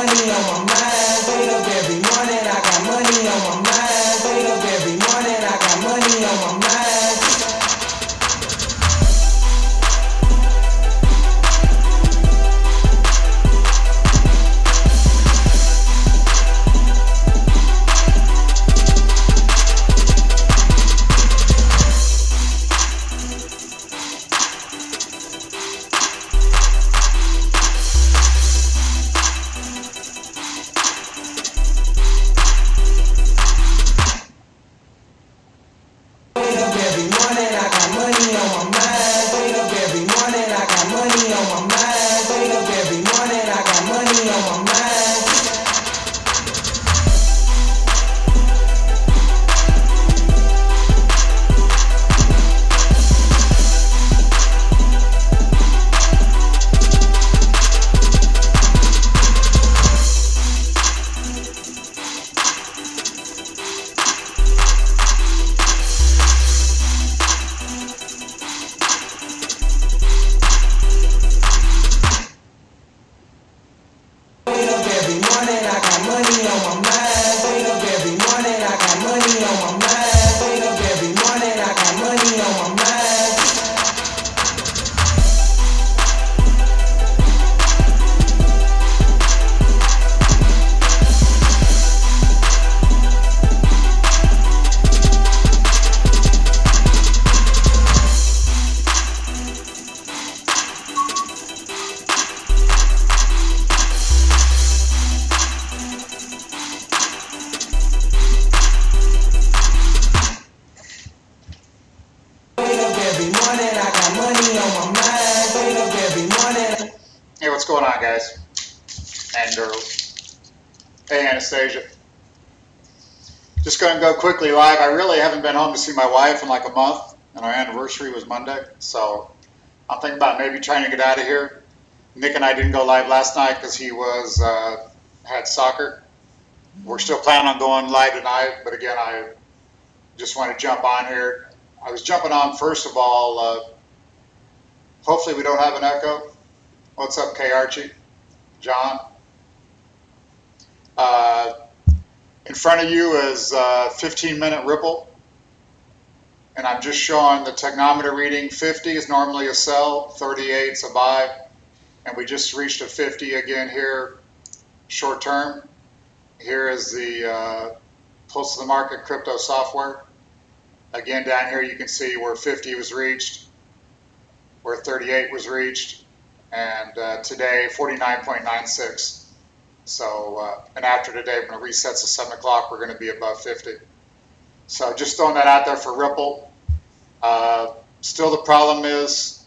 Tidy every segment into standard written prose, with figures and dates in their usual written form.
money on my mind. Wake up every morning, I got money on my mind. Wake up every morning, I got money on my mind. Hey, what's going on, guys and girls? Hey, Anastasia. Just going to go quickly live. I really haven't been home to see my wife in like a month, and our anniversary was Monday, so I'm thinking about maybe trying to get out of here. Nick and I didn't go live last night because he was had soccer. We're still planning on going live tonight, but again, I just want to jump on here. I was jumping on, first of all, hopefully we don't have an echo. What's up, K. Archie? John? In front of you is 15-minute Ripple, and I'm just showing the technometer reading. 50 is normally a sell, 38 is a buy, and we just reached a 50 again here, short term. Here is the pulse of the market crypto software. Again, down here you can see where 50 was reached, where 38 was reached, and today 49.96. So, and after today, when it resets to 7 o'clock, we're going to be above 50. So just throwing that out there for Ripple. Still the problem is,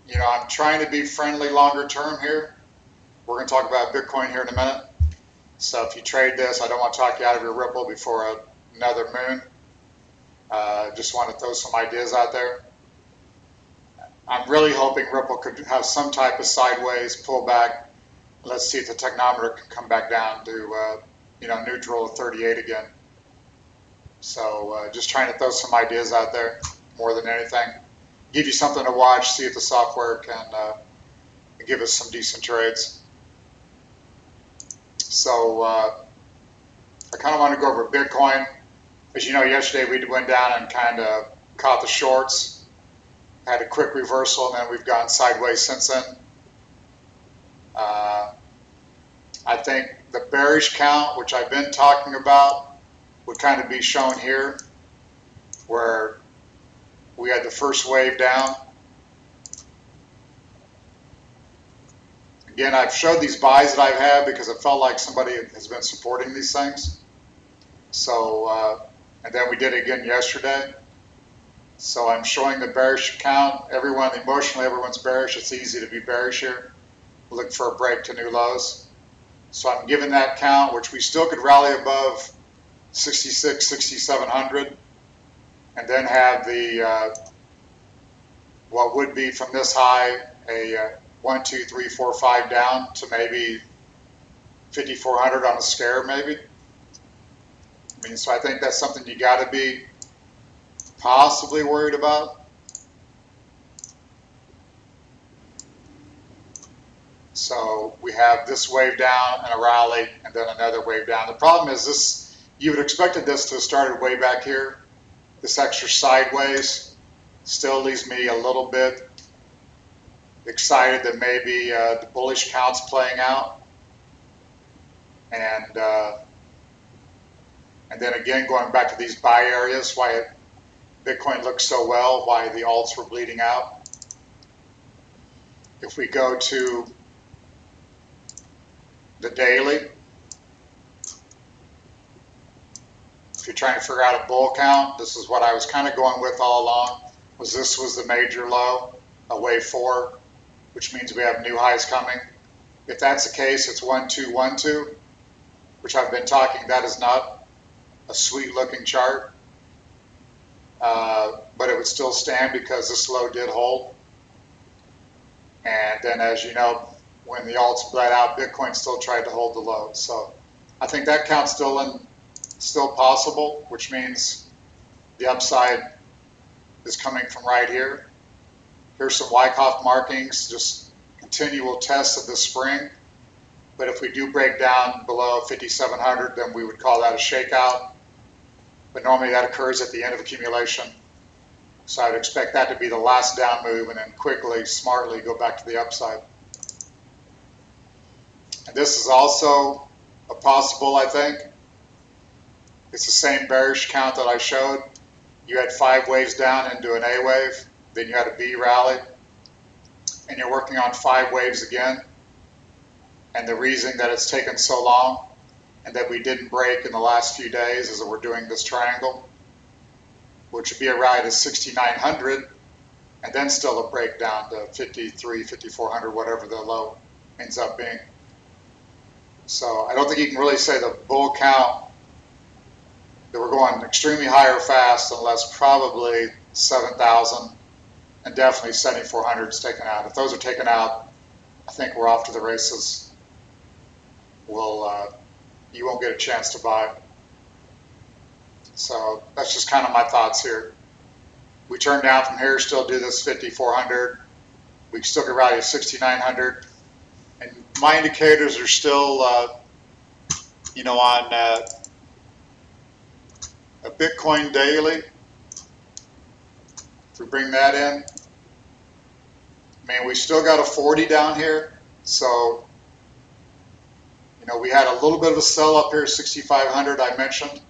you know, I'm trying to be friendly longer term here. We're going to talk about Bitcoin here in a minute. So if you trade this, I don't want to talk you out of your Ripple before another moon. Just want to throw some ideas out there. I'm really hoping Ripple could have some type of sideways pullback. Let's see if the technometer can come back down to, you know, neutral 38 again. So just trying to throw some ideas out there more than anything. Give you something to watch, see if the software can give us some decent trades. So I kind of want to go over Bitcoin. As you know, yesterday we went down and kind of caught the shorts. Had a quick reversal, and then we've gone sideways since then. I think the bearish count, which I've been talking about, would kind of be shown here, where we had the first wave down. Again, I've showed these buys that I've had because it felt like somebody has been supporting these things. So, and then we did it again yesterday. So I'm showing the bearish count. Everyone, emotionally, everyone's bearish. It's easy to be bearish here. Look for a break to new lows. So I'm giving that count, which we still could rally above 66, 6,700, and then have the what would be from this high a 1, 2, 3, 4, 5 down to maybe 5,400 on a scare, maybe. I mean, so I think that's something you got to be possibly worried about. So we have this wave down and a rally and then another wave down. The problem is this, you would have expected this to have started way back here. This extra sideways still leaves me a little bit excited that maybe the bullish count's playing out. And then again, going back to these buy areas, why Bitcoin looks so well, why the alts were bleeding out. If we go to the daily, if you're trying to figure out a bull count, this is what I was kind of going with all along, was this was the major low, a wave 4, which means we have new highs coming. If that's the case, it's 1212, which I've been talking, that is not a sweet looking chart, but it would still stand because this low did hold. And then, as you know, when the alts bled out, Bitcoin still tried to hold the low. So I think that count's still possible, which means the upside is coming from right here. Here's some Wyckoff markings, just continual tests of the spring. But if we do break down below 5,700, then we would call that a shakeout. But normally that occurs at the end of accumulation. So I'd expect that to be the last down move and then quickly, smartly go back to the upside. And this is also a possible, I think. It's the same bearish count that I showed. You had 5 waves down into an A wave, then you had a B rally, and you're working on 5 waves again. And the reason that it's taken so long and that we didn't break in the last few days is that we're doing this triangle, which would be a ride to 6,900 and then still a breakdown to 53, 5,400, whatever the low ends up being. So I don't think you can really say the bull count that we're going extremely high or fast unless probably 7,000 and definitely 7,400 is taken out. If those are taken out, I think we're off to the races. You won't get a chance to buy. So that's just kind of my thoughts here. We turn down from here, still do this 5,400. We still get rally to 6,900. And my indicators are still, on a Bitcoin daily. If we bring that in, we still got a 40 down here. So, we had a little bit of a sell up here, 6,500 I mentioned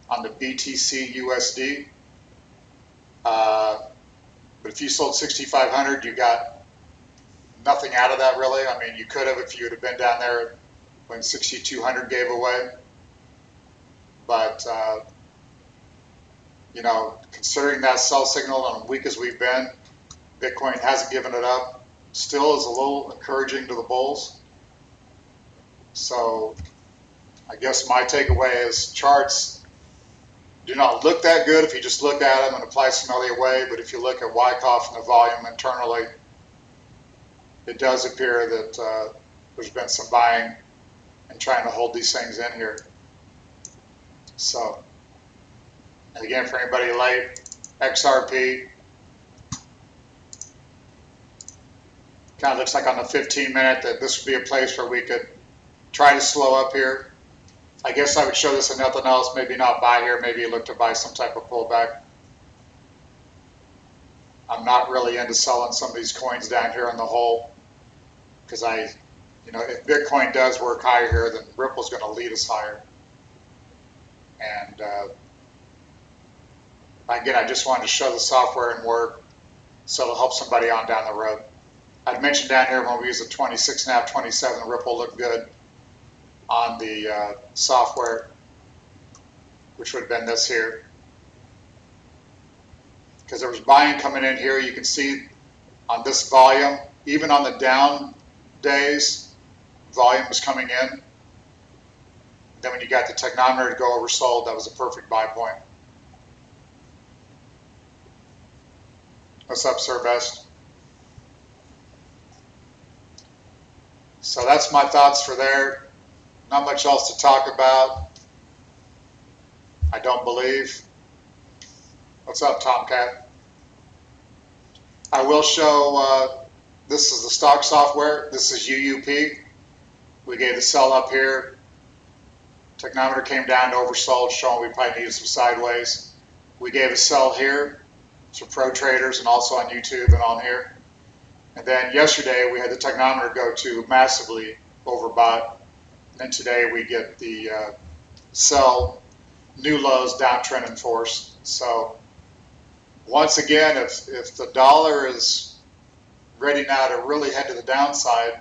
on the BTC USD. But if you sold 6,500, you got nothing out of that really. You could have if you would have been down there when 6,200 gave away. But, considering that sell signal and weak as we've been, Bitcoin hasn't given it up. Still is a little encouraging to the bulls. So I guess my takeaway is charts do not look that good if you just look at them and apply some LA, but if you look at Wyckoff and the volume internally, it does appear that there's been some buying and trying to hold these things in here. So, and again, for anybody late, XRP kind of looks like on the 15-minute that this would be a place where we could try to slow up here. I guess I would show this and nothing else, maybe not buy here, maybe look to buy some type of pullback. I'm not really into selling some of these coins down here in the hole because if Bitcoin does work higher here, then Ripple's going to lead us higher. And again, I just wanted to show the software and work so it'll help somebody on down the road. I'd mentioned down here when we used the 26.5, 27, Ripple looked good on the software, which would have been this here. Because there was buying coming in here. You can see on this volume, even on the down days, volume was coming in. Then when you got the technometer to go oversold, that was a perfect buy point. What's up, Sir Best? So that's my thoughts for there. Not much else to talk about, I don't believe. What's up, Tomcat? I will show This is the stock software. This is UUP. We gave the sell up here. Technometer came down to oversold, showing we probably needed some sideways. We gave a sell here to pro traders and also on YouTube and on here. And then yesterday we had the technometer go to massively overbought. And then today we get the sell, new lows, downtrend in force. So once again, if the dollar is ready now to really head to the downside,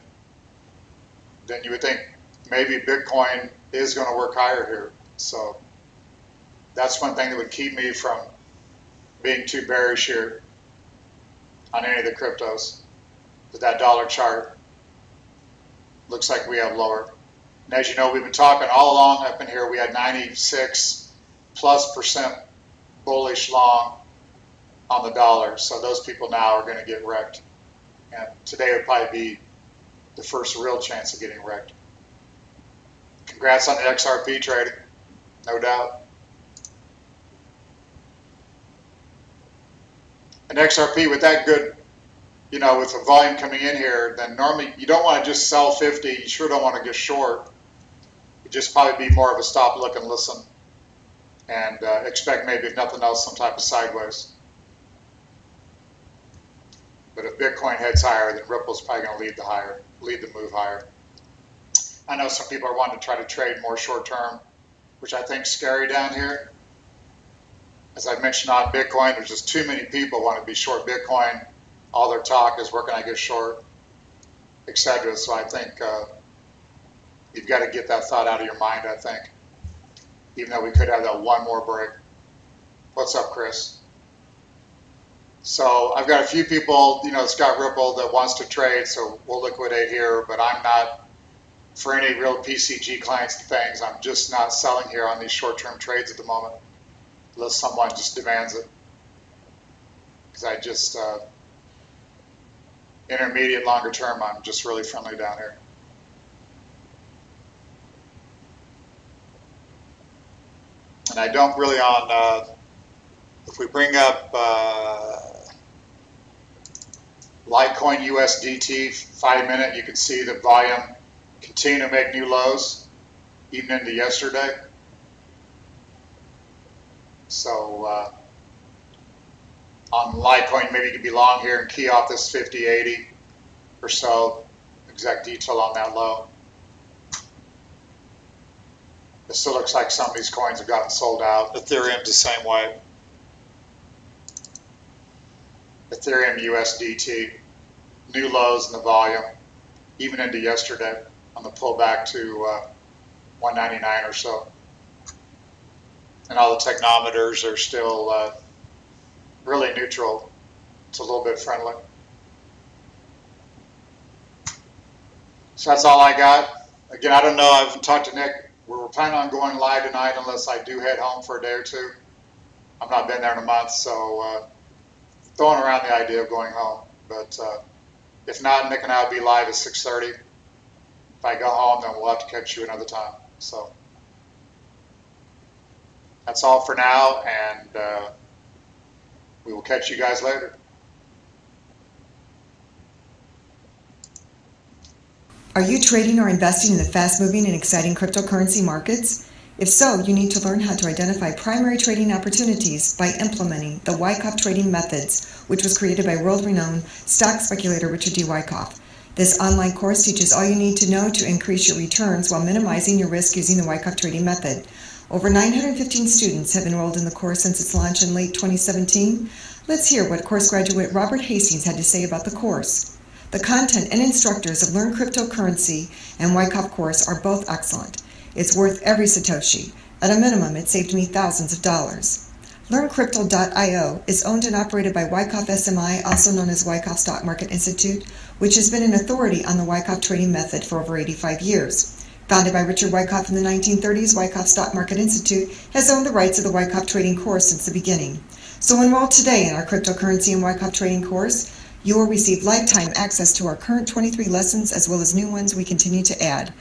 then you would think maybe Bitcoin is going to work higher here. So that's one thing that would keep me from being too bearish here on any of the cryptos. That dollar chart looks like we have lower. And as you know, we've been talking all along up in here, we had 96+% bullish long on the dollar. So those people now are going to get wrecked. And today would probably be the first real chance of getting wrecked. Congrats on the XRP trading, no doubt. An XRP with that good, you know, with the volume coming in here, then normally you don't want to just sell 50. You sure don't want to get short. You just probably be more of a stop, look, and listen, and expect maybe if nothing else some type of sideways. But if Bitcoin heads higher, then Ripple's probably going to lead the move higher. I know some people are wanting to try to trade more short term, which I think is scary down here. As I mentioned on Bitcoin, there's just too many people want to be short Bitcoin. All their talk is where can I get short, etc. So I think you've got to get that thought out of your mind, I think, even though we could have that one more break. What's up, Chris? So I've got a few people, you know, it's got Ripple that wants to trade, so we'll liquidate here, but I'm not, for any real PCG clients and things, I'm just not selling here on these short-term trades at the moment, unless someone just demands it. Because I just, intermediate, longer term, I'm just really friendly down here. And I don't really on, if we bring up Litecoin USDT 5-minute, you can see the volume continue to make new lows, even into yesterday. So on Litecoin, maybe you could be long here and key off this 50.80 or so. Exact detail on that low. It still looks like some of these coins have gotten sold out. Ethereum's the same way. Ethereum USDT, new lows in the volume, even into yesterday on the pullback to 199 or so. And all the technometers are still really neutral. It's a little bit friendly. So that's all I got. Again, I don't know. I haven't talked to Nick. We're planning on going live tonight unless I do head home for a day or two. I've not been there in a month, so throwing around the idea of going home. But if not, Nick and I will be live at 6:30. If I go home, then we'll have to catch you another time. So that's all for now, and we will catch you guys later. Are you trading or investing in the fast-moving and exciting cryptocurrency markets? If so, you need to learn how to identify primary trading opportunities by implementing the Wyckoff trading methods, which was created by world-renowned stock speculator Richard D. Wyckoff. This online course teaches all you need to know to increase your returns while minimizing your risk using the Wyckoff trading method. Over 915 students have enrolled in the course since its launch in late 2017. Let's hear what course graduate Robert Hastings had to say about the course. The content and instructors of Learn Cryptocurrency and Wyckoff course are both excellent. It's worth every Satoshi. At a minimum, it saved me thousands of dollars. LearnCrypto.io is owned and operated by Wyckoff SMI, also known as Wyckoff Stock Market Institute, which has been an authority on the Wyckoff trading method for over 85 years. Founded by Richard Wyckoff in the 1930s, Wyckoff Stock Market Institute has owned the rights of the Wyckoff trading course since the beginning. So enroll today in our cryptocurrency and Wyckoff trading course. You will receive lifetime access to our current 23 lessons as well as new ones we continue to add.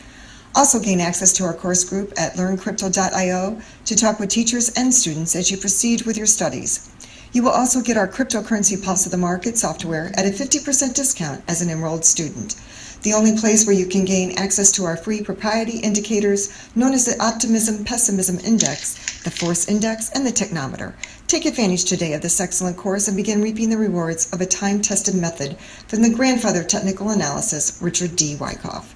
Also gain access to our course group at LearnCrypto.io to talk with teachers and students as you proceed with your studies. You will also get our Cryptocurrency Pulse of the Market software at a 50% discount as an enrolled student. The only place where you can gain access to our free propriety indicators known as the Optimism Pessimism Index, the Force Index, and the Technometer. Take advantage today of this excellent course and begin reaping the rewards of a time-tested method from the grandfather of technical analysis, Richard D. Wyckoff.